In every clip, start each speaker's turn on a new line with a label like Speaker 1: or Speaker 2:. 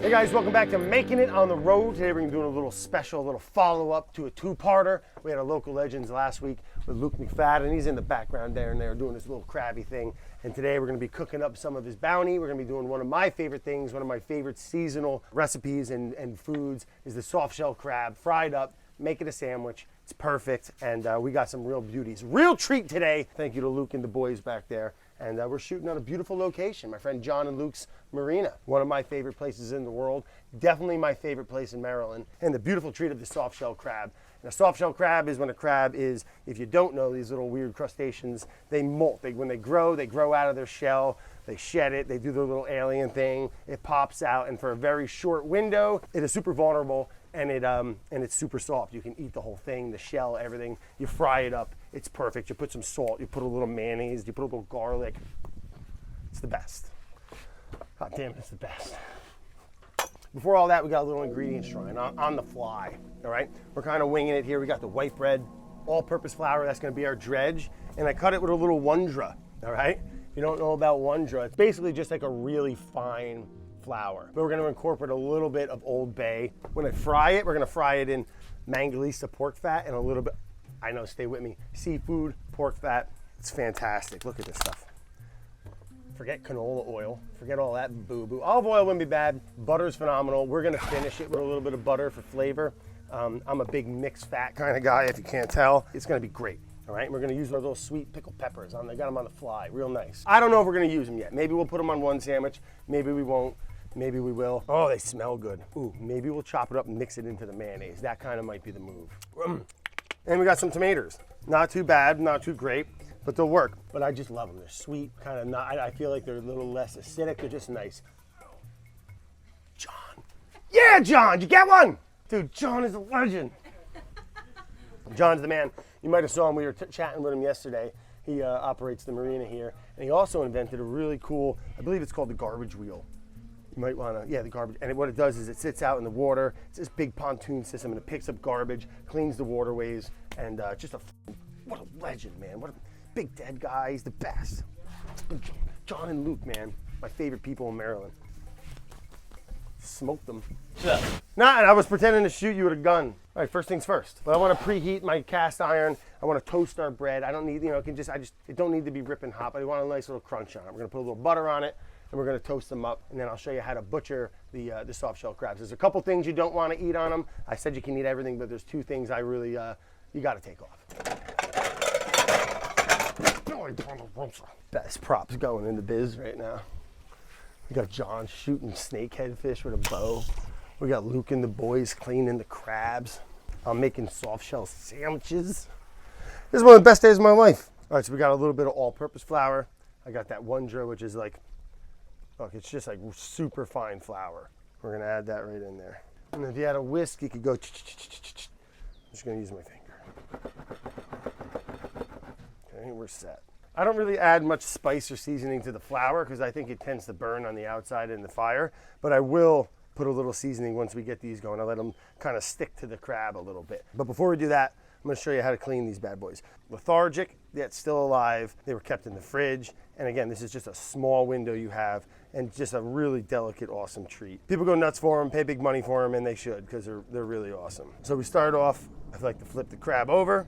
Speaker 1: Hey guys, welcome back to Making It on the Road. Today we're going to be doing a little special, a little follow-up to a two-parter. We had our local legends last week with Luke McFadden. He's in the background there and there doing this little crabby thing. And today we're going to be cooking up some of his bounty. We're going to be doing one of my favorite things, one of my favorite seasonal recipes and foods is the soft shell crab, fried up, make it a sandwich. It's perfect, and we got some real beauties. Real treat today. Thank you to Luke and the boys back there. And we're shooting on a beautiful location, my friend John and Luke's marina. One of my favorite places in the world, definitely my favorite place in Maryland. And the beautiful treat of the soft shell crab. And a soft shell crab is when a crab is, if you don't know, these little weird crustaceans, they molt. When they grow out of their shell, they shed it, they do their little alien thing, it pops out, and for a very short window, it is super vulnerable, and it's super soft. You can eat the whole thing, the shell, everything. You fry it up, it's perfect. You put some salt, you put a little mayonnaise, you put a little garlic. It's the best. God damn it, it's the best. Before all that, we got a little ingredient shrine on the fly, all right? We're kind of winging it here. We got the white bread, all-purpose flour, that's gonna be our dredge, and I cut it with a little Wondra, all right? If you don't know about Wondra, it's basically just like a really fine flour. But we're gonna incorporate a little bit of Old Bay. When I fry it, we're gonna fry it in Mangalisa pork fat and a little bit, I know, stay with me, seafood, pork fat. It's fantastic. Look at this stuff. Forget canola oil, forget all that boo-boo. Olive oil wouldn't be bad, butter's phenomenal. We're gonna finish it with a little bit of butter for flavor. I'm a big mixed fat kind of guy, if you can't tell. It's gonna be great, all right? We're gonna use our little sweet pickled peppers. I got them on the fly, real nice. I don't know if we're gonna use them yet. Maybe we'll put them on one sandwich, maybe we won't, maybe we will. Oh, they smell good. Ooh, maybe we'll chop it up and mix it into the mayonnaise. That kind of might be the move. And we got some tomatoes. Not too bad, not too great, but they'll work. But I just love them. They're sweet, kind of not, I feel like they're a little less acidic. They're just nice. John. Yeah, John, you get one? Dude, John is a legend. John's the man. You might have saw him, we were chatting with him yesterday. He operates the marina here. And he also invented a really cool, I believe it's called the garbage wheel. You might want to, yeah, the garbage. And what it does is it sits out in the water. It's this big pontoon system, and it picks up garbage, cleans the waterways, and just what a legend, man. What a big dead guy. He's the best. John and Luke, man, my favorite people in Maryland. Smoked them. Yeah. Nah, and I was pretending to shoot you with a gun. All right, first things first. But I want to preheat my cast iron. I want to toast our bread. I don't need, it don't need to be ripping hot, but I want a nice little crunch on it. We're going to put a little butter on it, and we're going to toast them up, and then I'll show you how to butcher the soft shell crabs. There's a couple things you don't want to eat on them. I said you can eat everything, but there's two things I really, you got to take off. Best props going in the biz right now. We got John shooting snakehead fish with a bow. We got Luke and the boys cleaning the crabs. I'm making soft shell sandwiches. This is one of the best days of my life. All right, so we got a little bit of all-purpose flour. I got that Wondra, which is like, look, it's just like super fine flour. We're gonna add that right in there. And if you had a whisk, you could go, I'm just gonna use my finger. Okay, we're set. I don't really add much spice or seasoning to the flour because I think it tends to burn on the outside in the fire, but I will put a little seasoning once we get these going. I let them kind of stick to the crab a little bit. But before we do that, I'm gonna show you how to clean these bad boys. Lethargic, yet still alive. They were kept in the fridge. And again, this is just a small window you have and just a really delicate, awesome treat. People go nuts for them, pay big money for them, and they should because they're really awesome. So we start off, I like to flip the crab over,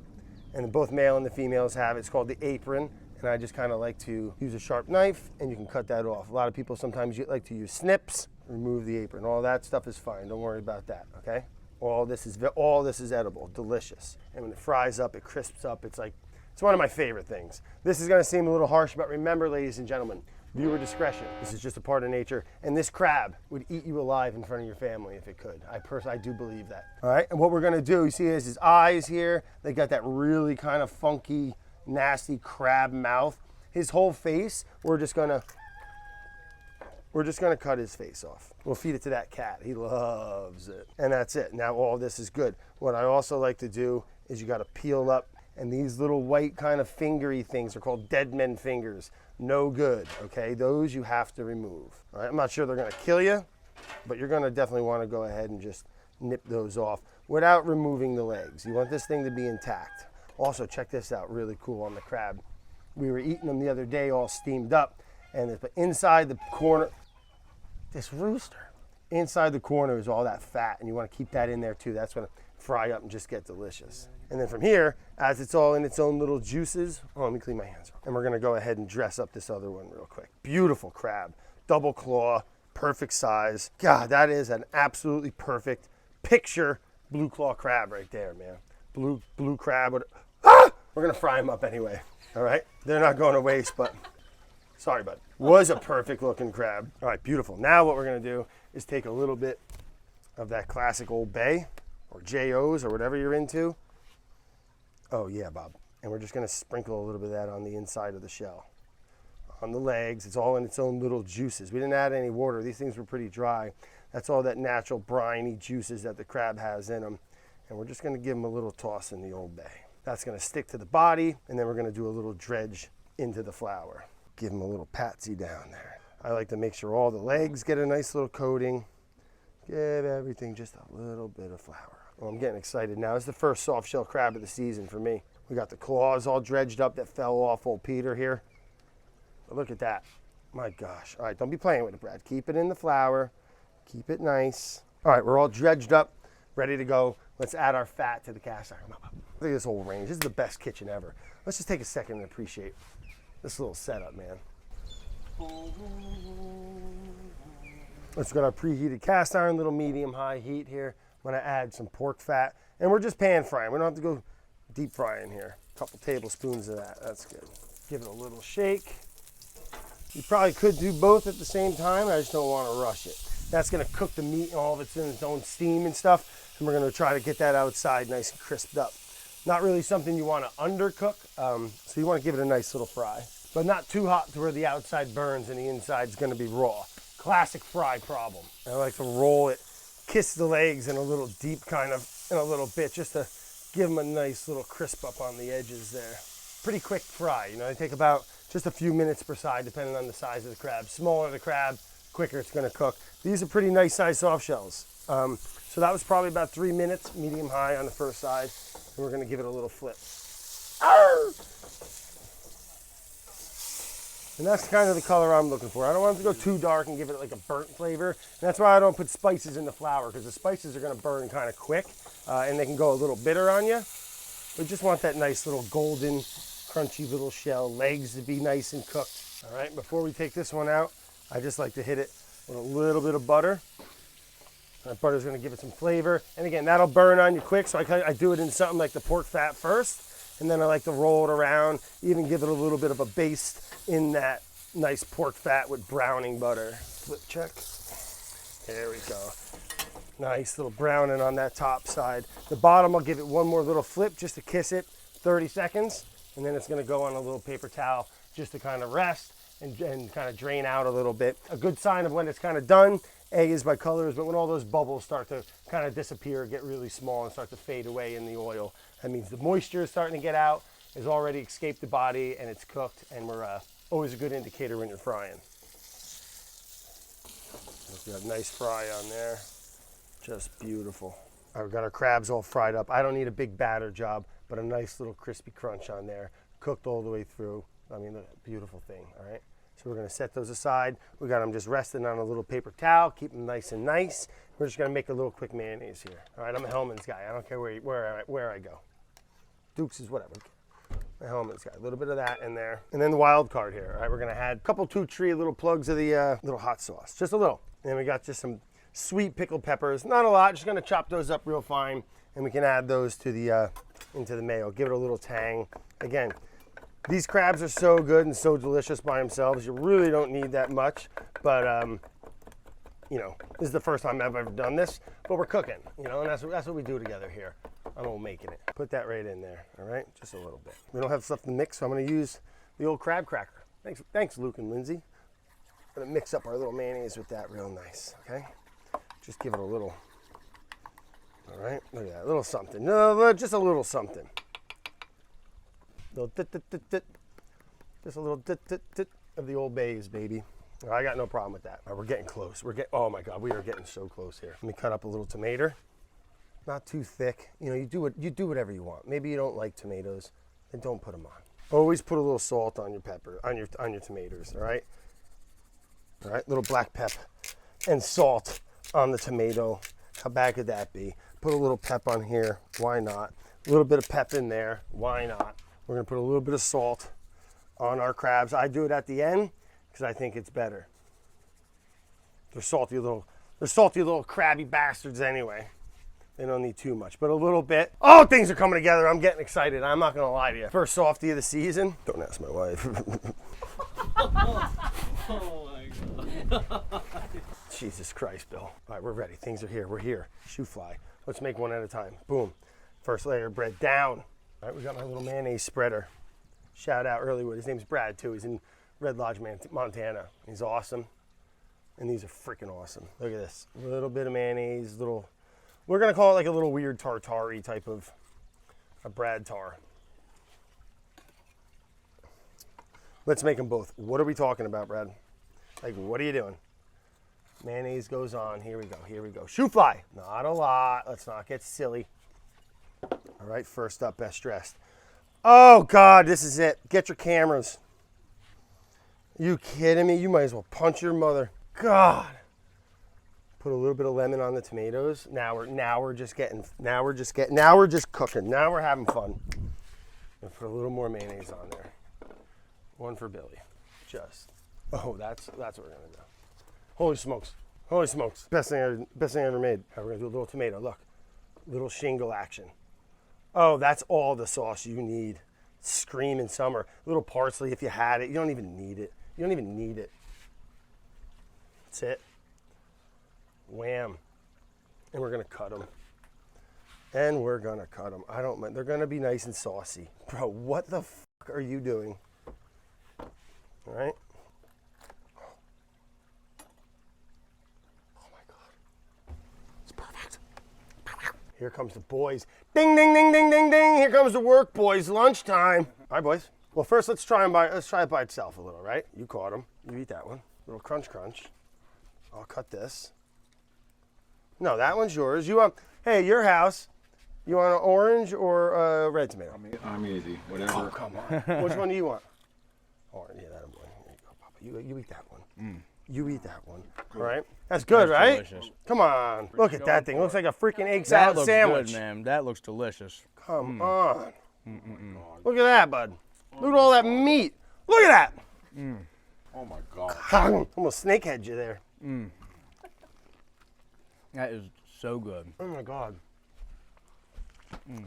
Speaker 1: and both male and the females have it. It's called the apron. And I just kind of like to use a sharp knife, and you can cut that off. A lot of people sometimes like to use snips, remove the apron. All that stuff is fine. Don't worry about that, okay? All this is edible, delicious. And when it fries up, it crisps up. It's one of my favorite things. This is gonna seem a little harsh, but remember, ladies and gentlemen, viewer discretion. This is just a part of nature. And this crab would eat you alive in front of your family if it could. I do believe that. All right, and what we're gonna do, you see his eyes here? They got that really kind of funky, nasty crab mouth. His whole face, we're just gonna cut his face off. We'll feed it to that cat. He loves it. And that's it. Now all this is good. What I also like to do is you gotta peel up, and these little white kind of fingery things are called dead men fingers. No good, okay? Those you have to remove. All right, I'm not sure they're gonna kill you, but you're gonna definitely wanna go ahead and just nip those off without removing the legs. You want this thing to be intact. Also, check this out, really cool on the crab. We were eating them the other day all steamed up, and inside the corner, this rooster, inside the corner is all that fat, and you want to keep that in there too. That's going to fry up and just get delicious. And then from here, as it's all in its own little juices, let me clean my hands. And we're going to go ahead and dress up this other one real quick. Beautiful crab, double claw, perfect size. God, that is an absolutely perfect picture blue claw crab right there, man. Blue crab. We're going to fry them up anyway. All right, they're not going to waste, but sorry, bud. Was a perfect looking crab. All right, beautiful. Now what we're going to do is take a little bit of that classic Old Bay or JOs or whatever you're into. Oh yeah, Bob. And we're just going to sprinkle a little bit of that on the inside of the shell. On the legs, it's all in its own little juices. We didn't add any water. These things were pretty dry. That's all that natural briny juices that the crab has in them. And we're just going to give them a little toss in the Old Bay. That's going to stick to the body, and then we're going to do a little dredge into the flour. Give them a little patsy down there. I like to make sure all the legs get a nice little coating. Give everything just a little bit of flour. Well, I'm getting excited now. It's the first soft shell crab of the season for me. We got the claws all dredged up that fell off old Peter here. But look at that. My gosh. All right, don't be playing with it, Brad. Keep it in the flour. Keep it nice. All right, we're all dredged up, ready to go. Let's add our fat to the cast iron. Look at this whole range. This is the best kitchen ever. Let's just take a second and appreciate this little setup, man. Let's get our preheated cast iron, little medium-high heat here. I'm gonna add some pork fat, and we're just pan frying. We don't have to go deep frying here. A couple tablespoons of that, that's good. Give it a little shake. You probably could do both at the same time. I just don't wanna rush it. That's gonna cook the meat and all of it's in its own steam and stuff, and we're gonna try to get that outside nice and crisped up. Not really something you wanna undercook, so you wanna give it a nice little fry, but not too hot to where the outside burns and the inside's gonna be raw. Classic fry problem. I like to roll it, kiss the legs in a little deep kind of, in a little bit, just to give them a nice little crisp up on the edges there. Pretty quick fry, you know, they take about just a few minutes per side depending on the size of the crab. Smaller the crab, quicker it's gonna cook. These are pretty nice sized soft shells. So that was probably about 3 minutes, medium high on the first side, and we're gonna give it a little flip. Arr! And that's kind of the color I'm looking for. I don't want it to go too dark and give it like a burnt flavor. And that's why I don't put spices in the flour, because the spices are gonna burn kind of quick and they can go a little bitter on you. We just want that nice little golden, crunchy little shell, legs to be nice and cooked. All right, before we take this one out, I just like to hit it with a little bit of butter. That butter's gonna give it some flavor. And again, that'll burn on you quick, so I do it in something like the pork fat first. And then I like to roll it around, even give it a little bit of a baste in that nice pork fat with browning butter. Flip check. There we go. Nice little browning on that top side. The bottom, I'll give it one more little flip just to kiss it, 30 seconds. And then it's gonna go on a little paper towel just to kind of rest and kind of drain out a little bit. A good sign of when it's kind of done, A, is by colors, but when all those bubbles start to kind of disappear, get really small and start to fade away in the oil, that means the moisture is starting to get out, has already escaped the body, and it's cooked, and we're always a good indicator when you're frying. We got a nice fry on there, just beautiful. All right, we've got our crabs all fried up. I don't need a big batter job, but a nice little crispy crunch on there, cooked all the way through. I mean, a beautiful thing, all right? So we're gonna set those aside. We got them just resting on a little paper towel, keep them nice and nice. We're just gonna make a little quick mayonnaise here. All right, I'm a Hellman's guy. I don't care where I go. Duke's is whatever. The Hellman's guy, a little bit of that in there. And then the wild card here, all right? We're gonna add a couple 2-3 little plugs of the little hot sauce, just a little. And then we got just some sweet pickled peppers, not a lot, just gonna chop those up real fine, and we can add those to the into the mayo, give it a little tang. Again, these crabs are so good and so delicious by themselves. You really don't need that much, but you know, this is the first time I've ever done this, but we're cooking, you know, and that's what we do together here. I'm all making it. Put that right in there, all right? Just a little bit. We don't have stuff to mix, so I'm gonna use the old crab cracker. Thanks, Luke and Lindsay. I'm gonna mix up our little mayonnaise with that real nice, okay? Just give it a little, all right? Look at that, a little something. No, just a little something. Little just a little of the Old Bays, baby. I got no problem with that. All right, we're getting close. Oh my God, we are getting so close here. Let me cut up a little tomato. Not too thick. You know, you do whatever you want. Maybe you don't like tomatoes, then don't put them on. Always put a little salt on your pepper, on your tomatoes. All right. All right, little black pepper and salt on the tomato. How bad could that be? Put a little pep on here. Why not? A little bit of pep in there. Why not? We're gonna put a little bit of salt on our crabs. I do it at the end because I think it's better. They're salty little crabby bastards anyway. They don't need too much, but a little bit. Oh, things are coming together. I'm getting excited. I'm not gonna lie to you. First softie of the season. Don't ask my wife.
Speaker 2: Oh my God.
Speaker 1: Jesus Christ, Bill. All right, we're ready. Things are here. We're here. Shoe fly. Let's make one at a time. Boom. First layer of bread down. All right, we got my little mayonnaise spreader. Shout out Earlywood. His name's Brad, too. He's in Red Lodge, Montana. He's awesome. And these are freaking awesome. Look at this. A little bit of mayonnaise, we're going to call it like a little weird tartare type of a Brad tar. Let's make them both. What are we talking about, Brad? Like, what are you doing? Mayonnaise goes on. Here we go. Here we go. Shoe fly. Not a lot. Let's not get silly. All right, first up, best dressed. Oh, God, this is it. Get your cameras. Are you kidding me? You might as well punch your mother. God. Put a little bit of lemon on the tomatoes. Now we're just cooking. Now we're having fun. And put a little more mayonnaise on there. One for Billy. Oh, that's what we're gonna do. Holy smokes. Holy smokes. Best thing I ever made. All right, we're gonna do a little tomato. Look. Little shingle action. Oh, that's all the sauce you need. Scream in summer. A little parsley if you had it. You don't even need it. You don't even need it. That's it. Wham. And we're gonna cut them. And we're gonna cut them. I don't mind. They're gonna be nice and saucy. Bro, what the fuck are you doing? All right. Oh my God. It's perfect. Here comes the boys. Ding, ding, ding, ding, ding, ding. Here comes the work, boys. Lunchtime. All right, boys. Well, first let's try it by itself a little, right? You caught them. You eat that one. Little crunch, crunch. I'll cut this. No, that one's yours. You want? Hey, your house. You want an orange or a red tomato?
Speaker 3: I'm easy. Whatever.
Speaker 1: Oh, come on. Which one do you want? Orange. Yeah, that one. Here you go, Papa. You eat that one. You eat that one. All right. That's good, right?
Speaker 4: Delicious.
Speaker 1: Come on. Look at that thing. Looks like a freaking egg salad
Speaker 4: looks
Speaker 1: sandwich.
Speaker 4: good, man. That looks delicious.
Speaker 1: Come on. Look at that, bud. Look at all that meat. Look at that.
Speaker 3: Oh my God.
Speaker 1: Almost snakehead you there.
Speaker 4: That is so good.
Speaker 1: Oh my God.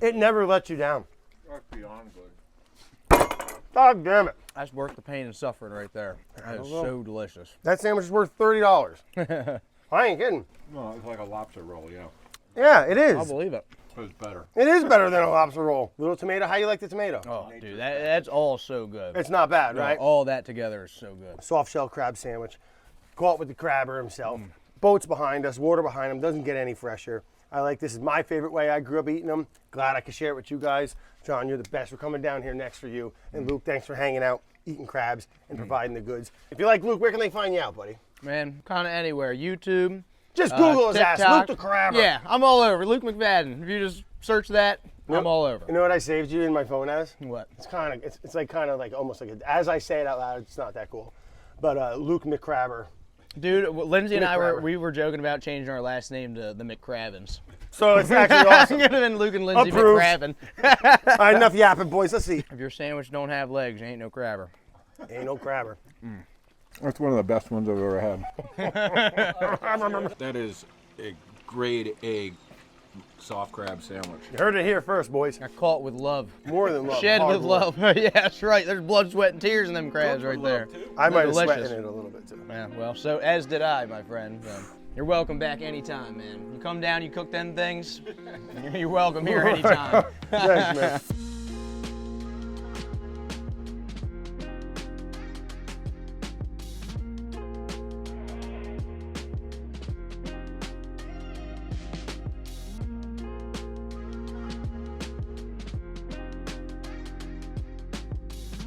Speaker 1: It never lets you down.
Speaker 3: That's beyond good.
Speaker 1: God damn it.
Speaker 4: That's worth the pain and suffering right there. That is so delicious.
Speaker 1: That sandwich is worth $30. I ain't kidding.
Speaker 3: No, it's like a lobster roll, yeah.
Speaker 1: Yeah, it is.
Speaker 4: I'll believe it.
Speaker 3: But it's better.
Speaker 1: It is better than a lobster roll. Little tomato. How you like the tomato?
Speaker 4: Oh, dude, that's all so good.
Speaker 1: It's not bad,
Speaker 4: No,
Speaker 1: right?
Speaker 4: all that together is so good.
Speaker 1: Soft shell crab sandwich. Caught with the crabber himself. Boat's behind us, water behind him. Doesn't get any fresher. I like this. Is my favorite way I grew up eating them. Glad I could share it with you guys. John, you're the best. We're coming down here next for you. And Luke, thanks for hanging out, eating crabs, and providing the goods. If you like Luke, where can they find you out, buddy?
Speaker 4: Man, kind of anywhere. YouTube.
Speaker 1: Just Google his ass,
Speaker 4: TikTok.
Speaker 1: Luke the Crabber.
Speaker 4: Yeah, I'm all over. Luke McFadden. If you just search that, I'm all over.
Speaker 1: You know what I saved you in my phone as?
Speaker 4: What?
Speaker 1: It's kind of, it's like kind of like almost like, as I say it out loud, it's not that cool. But Luke McCrabber.
Speaker 4: Dude, Lindsay and I
Speaker 1: McCrabber.
Speaker 4: we were joking about changing our last name to the McCravens.
Speaker 1: So it's actually awesome.
Speaker 4: Could have been Luke and Lindsay
Speaker 1: Approved.
Speaker 4: McCraven.
Speaker 1: All right, enough yapping, boys. Let's see.
Speaker 4: If your sandwich don't have legs, you ain't no crabber.
Speaker 1: Ain't no crabber.
Speaker 3: That's one of the best ones I've ever had. That is a grade A soft crab sandwich.
Speaker 1: You heard it here first, boys.
Speaker 4: I caught with love.
Speaker 1: More than love.
Speaker 4: Shed
Speaker 1: hard
Speaker 4: with
Speaker 1: work.
Speaker 4: love. Yeah, that's right. There's blood, sweat, and tears in them crabs right there.
Speaker 1: I might have
Speaker 4: Delicious.
Speaker 1: sweated in it a little bit too.
Speaker 4: Yeah, well, so as did I, my friend. So, you're welcome back anytime, man. You come down, you cook them things, you're welcome here anytime.
Speaker 1: Thanks, man.